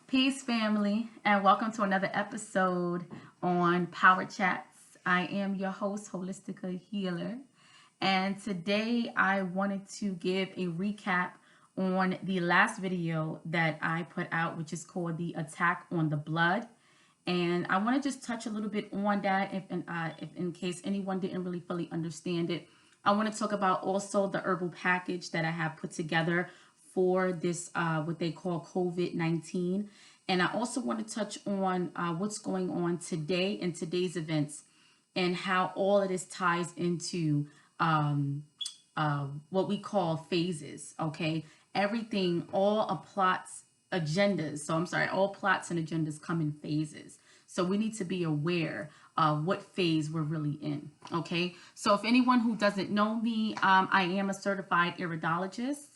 Peace, family, and welcome to another episode on Power Chats. I am your host, Holistica Healer, and today I wanted to give a recap on the last video that I put out, which is called The Attack on the Blood. And I want to just touch a little bit on that if in case anyone didn't really fully understand it. I want to talk about also the herbal package that I have put together for this, what they call COVID-19. And I also want to touch on what's going on today in today's events and how all of this ties into what we call phases, okay? Everything, all plots, agendas. So I'm sorry, all plots and agendas come in phases. So we need to be aware of what phase we're really in, okay? So if anyone who doesn't know me, I am a certified iridologist,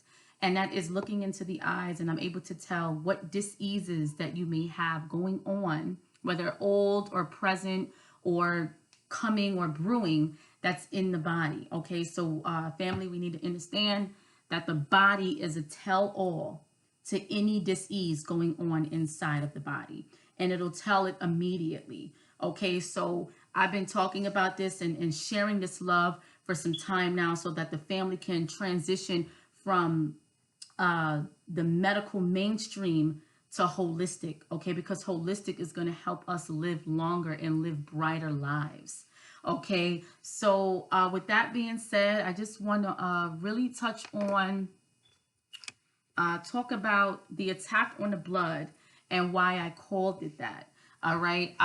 and that is looking into the eyes, and I'm able to tell what diseases that you may have going on, whether old or present or coming or brewing, that's in the body, okay? So family, we need to understand that the body is a tell-all to any disease going on inside of the body, and it'll tell it immediately, okay? So I've been talking about this and sharing this love for some time now so that the family can transition from the medical mainstream to holistic, okay? Because holistic is going to help us live longer and live brighter lives, okay? So with that being said, I just want to really touch on, talk about the attack on the blood and why I called it that, all right?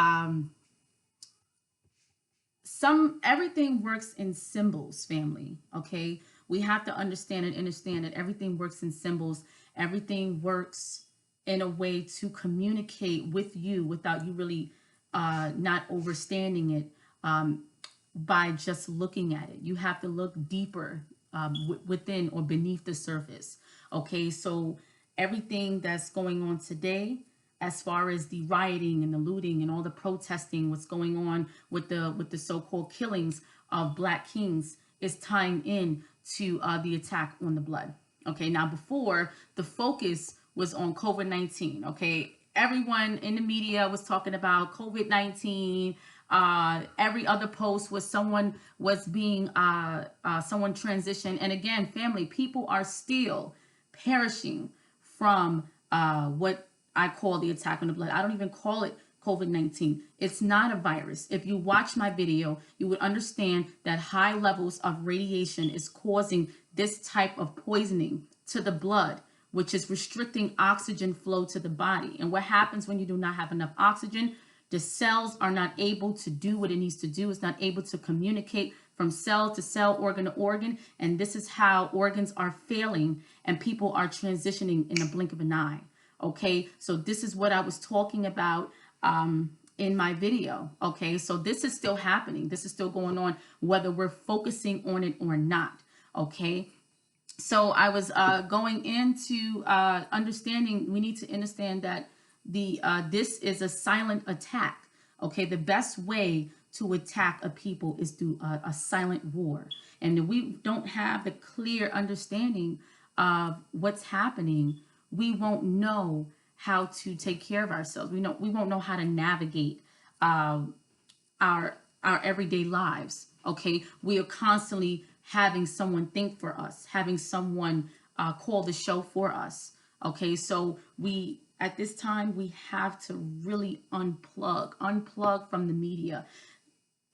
Everything works in symbols, family, okay? We have to understand that everything works in symbols. Everything works in a way to communicate with you without you really not understanding it by just looking at it. You have to look deeper within or beneath the surface. Okay, so everything that's going on today, as far as the rioting and the looting and all the protesting, what's going on with the so-called killings of Black kings, is tying in to the attack on the blood. Okay, now before, the focus was on COVID-19. Okay, everyone in the media was talking about COVID-19. Every other post was someone was being someone transitioned. And again, family, people are still perishing from what I call the attack on the blood. I don't even call it COVID-19. It's not a virus. If you watch my video, you would understand that high levels of radiation is causing this type of poisoning to the blood, which is restricting oxygen flow to the body. And what happens when you do not have enough oxygen? The cells are not able to do what it needs to do. It's not able to communicate from cell to cell, organ to organ. And this is how organs are failing and people are transitioning in a blink of an eye. Okay, so this is what I was talking about in my video. Okay, so this is still happening. This is still going on, whether we're focusing on it or not. Okay, so I was going into understanding. We need to understand that this is a silent attack. Okay, the best way to attack a people is through a silent war, and if we don't have the clear understanding of what's happening, we won't know how to take care of ourselves. We won't know how to navigate our everyday lives. Okay, we are constantly having someone think for us, having someone call the show for us. Okay, so at this time we have to really unplug from the media,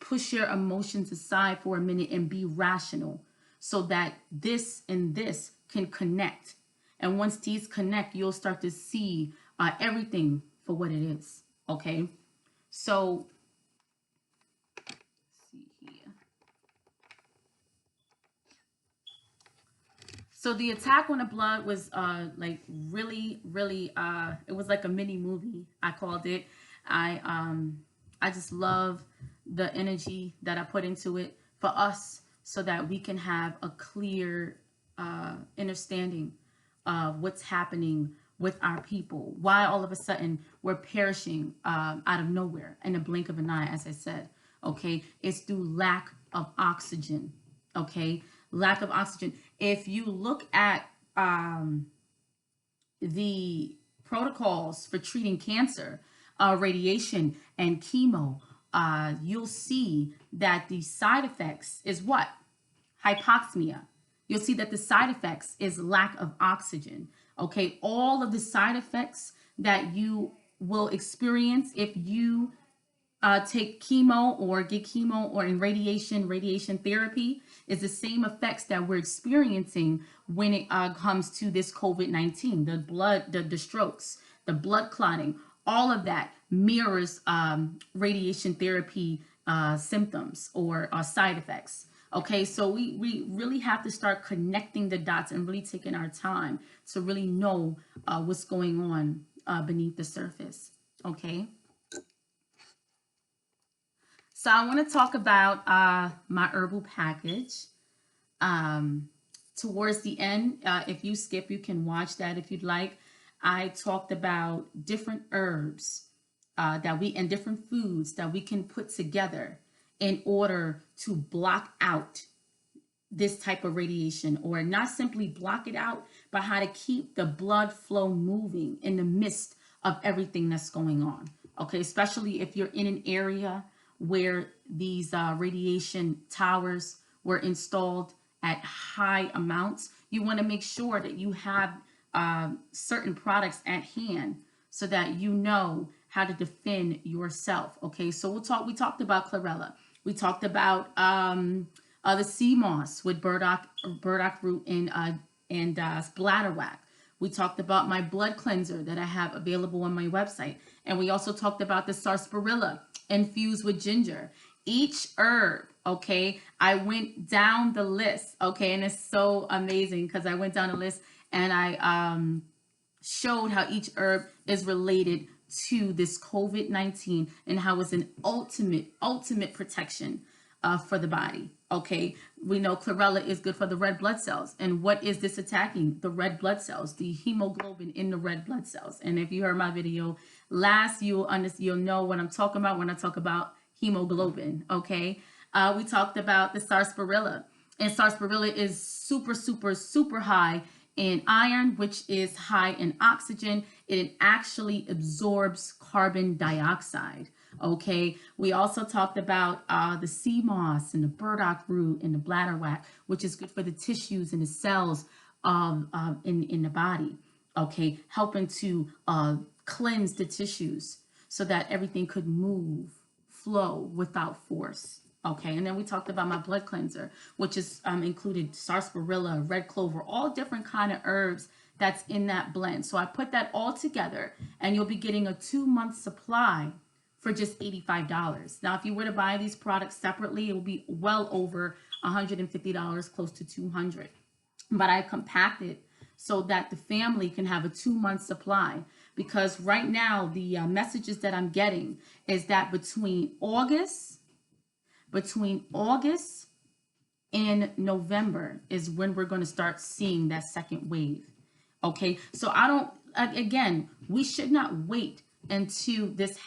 push your emotions aside for a minute and be rational, so that this and this can connect. And once these connect, you'll start to see everything for what it is. Okay, so let's see here. So the attack on the blood was like really, it was like a mini movie, I called it. I just love the energy that I put into it for us, so that we can have a clear understanding of what's happening with our people, why all of a sudden we're perishing out of nowhere in a blink of an eye, as I said. Okay, it's through lack of oxygen. Okay, lack of oxygen. If you look at the protocols for treating cancer, radiation, and chemo, you'll see that the side effects is what? Hypoxemia. You'll see that the side effects is lack of oxygen. Okay, all of the side effects that you will experience if you take chemo or get chemo or in radiation therapy is the same effects that we're experiencing when it comes to this COVID-19, the strokes, the blood clotting, all of that mirrors radiation therapy symptoms or side effects. Okay, so we really have to start connecting the dots and really taking our time to really know what's going on beneath the surface. Okay. So I want to talk about my herbal package. Towards the end, if you skip, you can watch that if you'd like. I talked about different herbs and different foods that we can put together in order to block out this type of radiation, or not simply block it out, but how to keep the blood flow moving in the midst of everything that's going on. Okay, especially if you're in an area where these radiation towers were installed at high amounts, you want to make sure that you have certain products at hand so that you know how to defend yourself. Okay, so we talked about chlorella. We talked about the sea moss with burdock root and bladderwrack. We talked about my blood cleanser that I have available on my website. And we also talked about the sarsaparilla infused with ginger. Each herb, okay, I went down the list, okay, and it's so amazing because I went down the list and I showed how each herb is related to this COVID-19 and how it's an ultimate protection for the body. Okay, we know chlorella is good for the red blood cells. And what is this attacking? The red blood cells, the hemoglobin in the red blood cells. And if you heard my video last, you'll know what I'm talking about when I talk about hemoglobin. Okay, we talked about the sarsaparilla, and sarsaparilla is super high in iron, which is high in oxygen. It actually absorbs carbon dioxide. Okay, we also talked about the sea moss and the burdock root and the bladderwrack, which is good for the tissues and the cells in the body. Okay, helping to cleanse the tissues so that everything could move, flow without force. Okay, and then we talked about my blood cleanser, which is included sarsaparilla, red clover, all different kind of herbs that's in that blend. So I put that all together, and you'll be getting a 2-month supply for just $85. Now, if you were to buy these products separately, it will be well over $150, close to $200. But I compacted so that the family can have a 2-month supply, because right now the messages that I'm getting is that between August and November is when we're going to start seeing that second wave. Okay, so again, we should not wait until this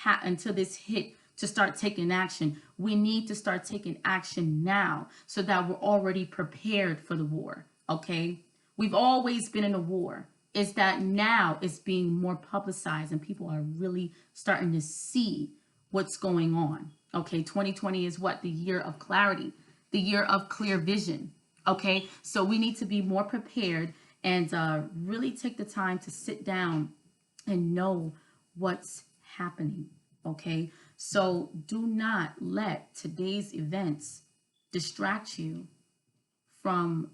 hit to start taking action. We need to start taking action now so that we're already prepared for the war. Okay, we've always been in a war. It's that now it's being more publicized and people are really starting to see what's going on. Okay, 2020 is what? The year of clarity, the year of clear vision. Okay, so we need to be more prepared and really take the time to sit down and know what's happening. Okay, so do not let today's events distract you from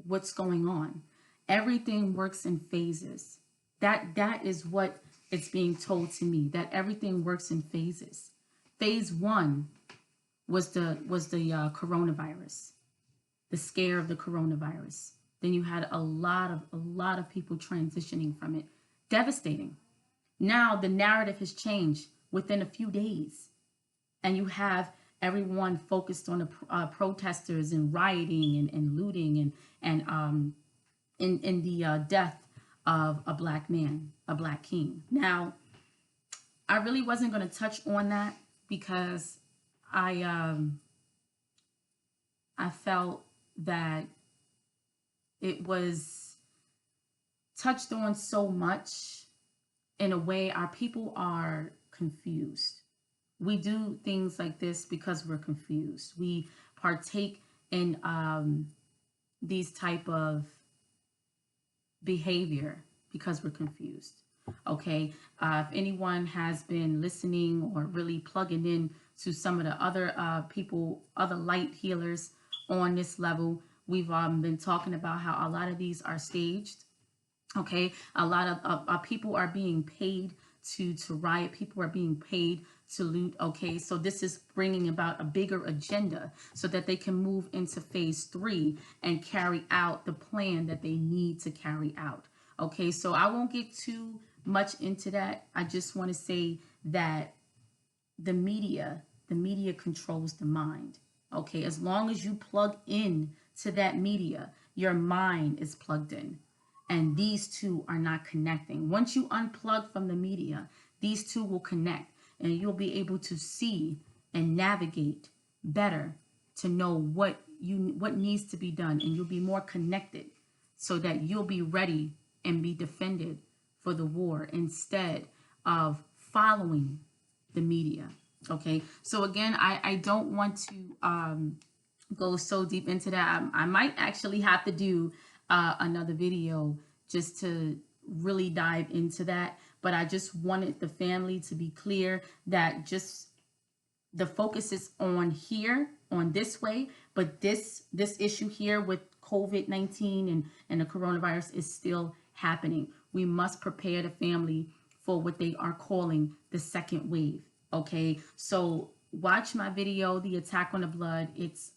what's going on. Everything works in phases. That is what it's being told to me, that everything works in phases. Phase 1 was the coronavirus, the scare of the coronavirus. Then you had a lot of people transitioning from it. Devastating. Now the narrative has changed within a few days, and you have everyone focused on the protesters and rioting and looting and in the death of a black man, a black king. Now, I really wasn't going to touch on that because I felt that it was touched on so much in a way, our people are confused. We do things like this because we're confused. We partake in these type of behavior because we're confused. Okay, if anyone has been listening or really plugging in to some of the other people, other light healers on this level, we've been talking about how a lot of these are staged. Okay, a lot of people are being paid to riot. People are being paid to loot. Okay, so this is bringing about a bigger agenda so that they can move into phase 3 and carry out the plan that they need to carry out. Okay, so I won't get too much into that. I just want to say that the media controls the mind. Okay, as long as you plug in to that media, your mind is plugged in, and these two are not connecting. Once you unplug from the media, these two will connect, and you'll be able to see and navigate better to know what needs to be done, and you'll be more connected so that you'll be ready and be defended for the war instead of following the media. Okay, so again, I don't want to go so deep into that. I might actually have to do another video just to really dive into that, but I just wanted the family to be clear that just the focus is on here, on this way, but this issue here with COVID-19 and the coronavirus is still happening. We must prepare the family for what they are calling the second wave. Okay, so watch my video, The Attack on the Blood. It's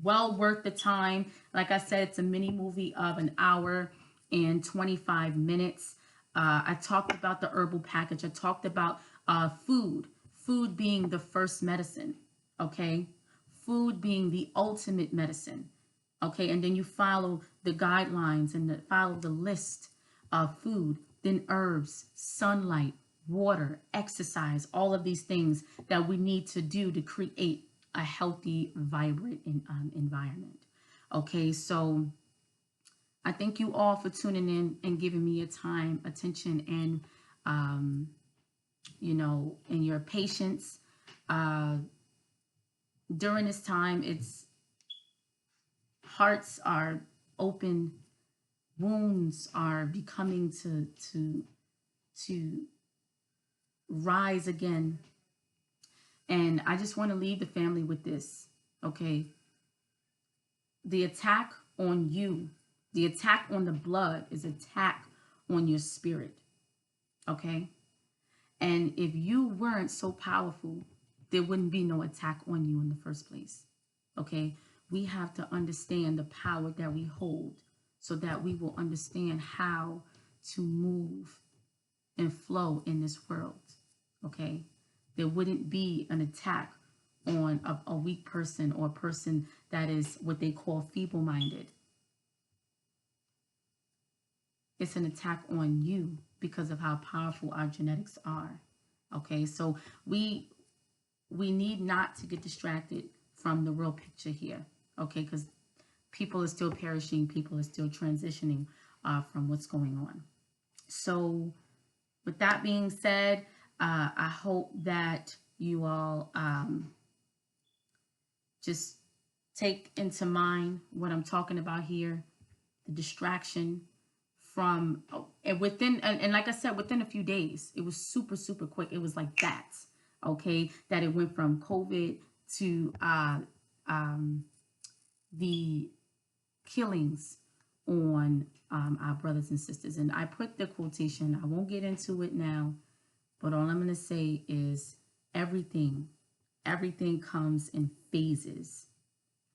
well worth the time. Like I said, it's a mini movie of an hour and 25 minutes. I talked about the herbal package. I talked about food being the first medicine. Okay, food being the ultimate medicine. Okay, and then you follow the guidelines and follow the list of food, then herbs, sunlight, water, exercise, all of these things that we need to do to create a healthy, vibrant environment. Okay, so I thank you all for tuning in and giving me your time, attention, and and your patience during this time. It's hearts are open, wounds are becoming to rise again. And I just want to leave the family with this. Okay, the attack on you, the attack on the blood is attack on your spirit. Okay, and if you weren't so powerful, there wouldn't be no attack on you in the first place. Okay, we have to understand the power that we hold so that we will understand how to move and flow in this world. Okay, there wouldn't be an attack on a weak person or a person that is what they call feeble-minded. It's an attack on you because of how powerful our genetics are. Okay, so we need not to get distracted from the real picture here. Okay, because people are still perishing, people are still transitioning from what's going on. So with that being said, I hope that you all just take into mind what I'm talking about here, the distraction from, and like I said, within a few days, it was super, super quick. It was like that, okay, that it went from COVID to the killings on our brothers and sisters. And I put the quotation, I won't get into it now, but all I'm going to say is everything comes in phases.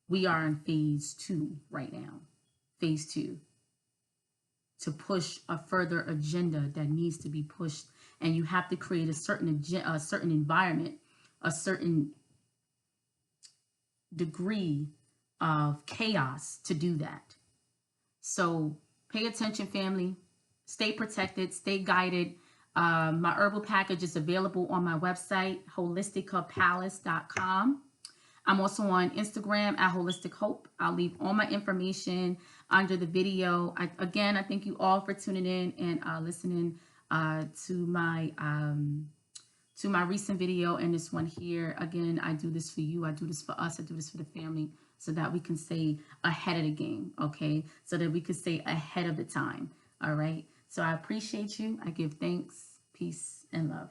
We are in phase 2 right now, phase 2, to push a further agenda that needs to be pushed. And you have to create a certain environment, a certain degree of chaos to do that. So pay attention, family. Stay protected, stay guided. My herbal package is available on my website, HolisticaPalace.com. I'm also on Instagram at Holistic Hope. I'll leave all my information under the video. I thank you all for tuning in and listening To my recent video and this one here. Again, I do this for you. I do this for us. I do this for the family so that we can stay ahead of the game, okay? So that we can stay ahead of the time, all right? So I appreciate you. I give thanks, peace, and love.